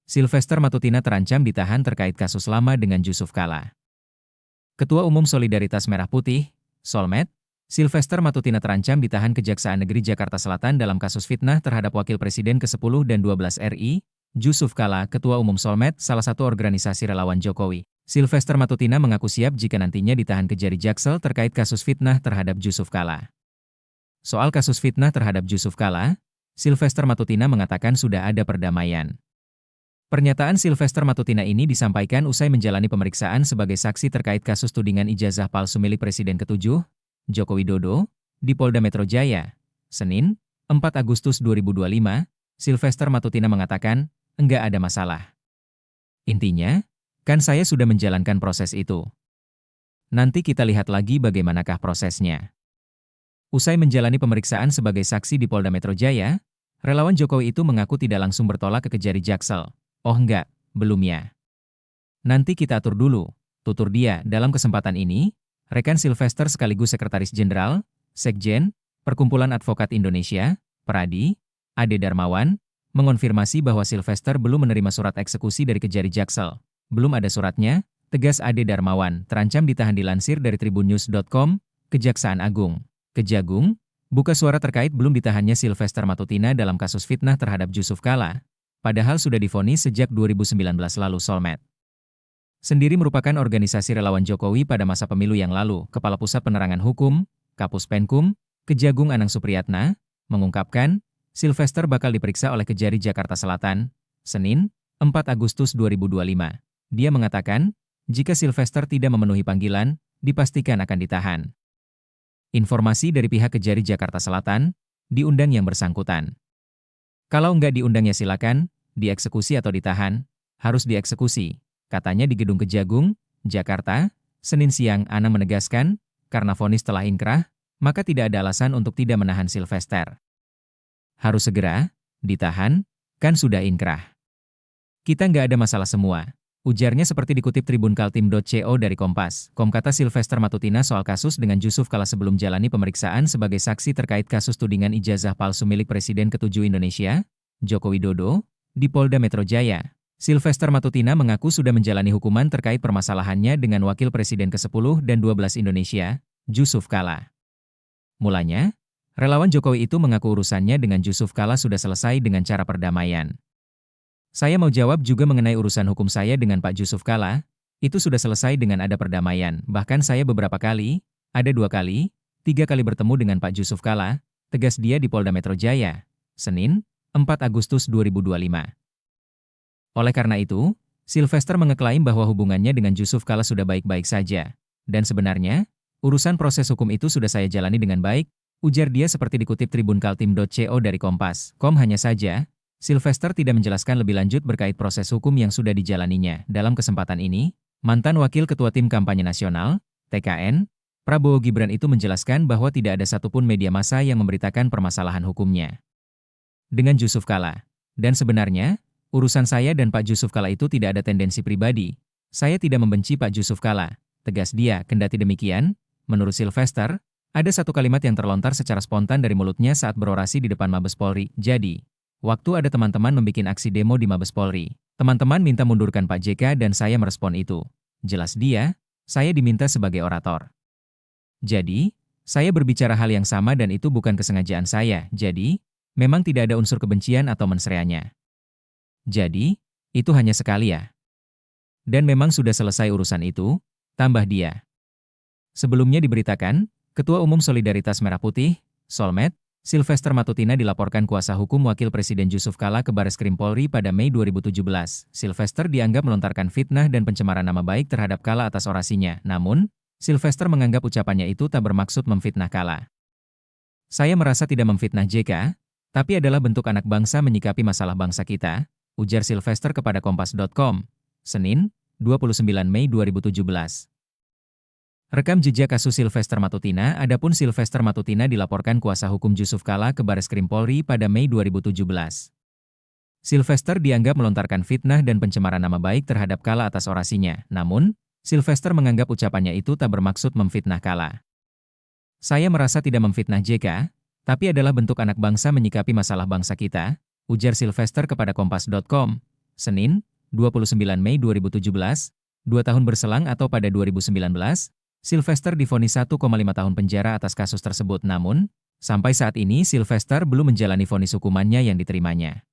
Sylvester Matutina terancam ditahan terkait kasus lama dengan Jusuf Kalla. Ketua Umum Solidaritas Merah Putih, Solmed, Sylvester Matutina terancam ditahan Kejaksaan Negeri Jakarta Selatan dalam kasus fitnah terhadap Wakil Presiden ke-10 dan 12 RI, Jusuf Kalla, Ketua Umum Solmed, salah satu organisasi relawan Jokowi. Sylvester Matutina mengaku siap jika nantinya ditahan Kejari Jaksel terkait kasus fitnah terhadap Jusuf Kalla. Soal kasus fitnah terhadap Jusuf Kalla, Sylvester Matutina mengatakan sudah ada perdamaian. Pernyataan Sylvester Matutina ini disampaikan usai menjalani pemeriksaan sebagai saksi terkait kasus tudingan ijazah palsu milik Presiden ke-7, Joko Widodo, di Polda Metro Jaya. Senin, 4 Agustus 2025, Sylvester Matutina mengatakan, enggak ada masalah. Intinya, kan saya sudah menjalankan proses itu. Nanti kita lihat lagi bagaimanakah prosesnya. Usai menjalani pemeriksaan sebagai saksi di Polda Metro Jaya, relawan Jokowi itu mengaku tidak langsung bertolak ke Kejari Jaksel. Oh enggak, belum ya. Nanti kita atur dulu, tutur dia. Dalam kesempatan ini, rekan Sylvester sekaligus Sekretaris Jenderal, Sekjen, Perkumpulan Advokat Indonesia, Peradi, Ade Darmawan, mengonfirmasi bahwa Sylvester belum menerima surat eksekusi dari Kejari Jaksel. Belum ada suratnya, tegas Ade Darmawan, terancam ditahan. Dilansir dari tribunnews.com, Kejaksaan Agung, Kejagung, buka suara terkait belum ditahannya Sylvester Matutina dalam kasus fitnah terhadap Jusuf Kalla. Padahal sudah divonis sejak 2019 lalu. Solmed sendiri merupakan organisasi relawan Jokowi pada masa pemilu yang lalu. Kepala Pusat Penerangan Hukum, Kapus Penkum, Kejagung Anang Supriyatna, mengungkapkan, Sylvester bakal diperiksa oleh Kejari Jakarta Selatan, Senin, 4 Agustus 2025. Dia mengatakan, jika Sylvester tidak memenuhi panggilan, dipastikan akan ditahan. Informasi dari pihak Kejari Jakarta Selatan, diundang yang bersangkutan. Kalau nggak diundang ya silakan, dieksekusi atau ditahan, harus dieksekusi, katanya di Gedung Kejagung, Jakarta, Senin siang. Anang menegaskan, karena vonis telah inkrah, maka tidak ada alasan untuk tidak menahan Sylvester. Harus segera ditahan, kan sudah inkrah. Kita nggak ada masalah semua, ujarnya seperti dikutip tribunkaltim.co dari Kompas. Kata Sylvester Matutina soal kasus dengan Jusuf Kalla sebelum jalani pemeriksaan sebagai saksi terkait kasus tudingan ijazah palsu milik Presiden ke-7 Indonesia, Joko Widodo, di Polda Metro Jaya. Sylvester Matutina mengaku sudah menjalani hukuman terkait permasalahannya dengan Wakil Presiden ke-10 dan 12 Indonesia, Jusuf Kalla. Mulanya, relawan Jokowi itu mengaku urusannya dengan Jusuf Kalla sudah selesai dengan cara perdamaian. Saya mau jawab juga mengenai urusan hukum saya dengan Pak Jusuf Kalla, itu sudah selesai dengan ada perdamaian. Bahkan saya beberapa kali, ada 2 kali, 3 kali bertemu dengan Pak Jusuf Kalla, tegas dia di Polda Metro Jaya, Senin, 4 Agustus 2025. Oleh karena itu, Sylvester mengeklaim bahwa hubungannya dengan Jusuf Kalla sudah baik-baik saja. Dan sebenarnya, urusan proses hukum itu sudah saya jalani dengan baik, ujar dia seperti dikutip tribunkaltim.co dari Kompas. Hanya saja, Sylvester tidak menjelaskan lebih lanjut berkait proses hukum yang sudah dijalaninya. Dalam kesempatan ini, mantan Wakil Ketua Tim Kampanye Nasional, TKN, Prabowo Gibran itu menjelaskan bahwa tidak ada satupun media massa yang memberitakan permasalahan hukumnya dengan Jusuf Kalla. Dan sebenarnya, urusan saya dan Pak Jusuf Kalla itu tidak ada tendensi pribadi. Saya tidak membenci Pak Jusuf Kalla, tegas dia. Kendati demikian, menurut Sylvester, ada satu kalimat yang terlontar secara spontan dari mulutnya saat berorasi di depan Mabes Polri. Jadi, waktu ada teman-teman membikin aksi demo di Mabes Polri, teman-teman minta mundurkan Pak JK dan saya merespon itu. Jelas dia, saya diminta sebagai orator. Jadi, saya berbicara hal yang sama dan itu bukan kesengajaan saya. Jadi, memang tidak ada unsur kebencian atau mensreanya. Jadi, itu hanya sekali ya. Dan memang sudah selesai urusan itu, tambah dia. Sebelumnya diberitakan, Ketua Umum Solidaritas Merah Putih, Solmed, Sylvester Matutina dilaporkan kuasa hukum Wakil Presiden Jusuf Kalla ke Bareskrim Polri pada Mei 2017. Sylvester dianggap melontarkan fitnah dan pencemaran nama baik terhadap Kalla atas orasinya. Namun, Sylvester menganggap ucapannya itu tak bermaksud memfitnah Kalla. Saya merasa tidak memfitnah JK, tapi adalah bentuk anak bangsa menyikapi masalah bangsa kita, ujar Sylvester kepada Kompas.com, Senin, 29 Mei 2017. Rekam jejak kasus Sylvester Matutina. Adapun Sylvester Matutina dilaporkan kuasa hukum Jusuf Kalla ke Bareskrim Polri pada Mei 2017. Sylvester dianggap melontarkan fitnah dan pencemaran nama baik terhadap Kalla atas orasinya. Namun, Sylvester menganggap ucapannya itu tak bermaksud memfitnah Kalla. Saya merasa tidak memfitnah JK, tapi adalah bentuk anak bangsa menyikapi masalah bangsa kita, ujar Sylvester kepada Kompas.com, Senin, 29 Mei 2017, 2 tahun berselang atau pada 2019, Sylvester divonis 1,5 tahun penjara atas kasus tersebut namun, sampai saat ini Sylvester belum menjalani vonis hukumannya yang diterimanya.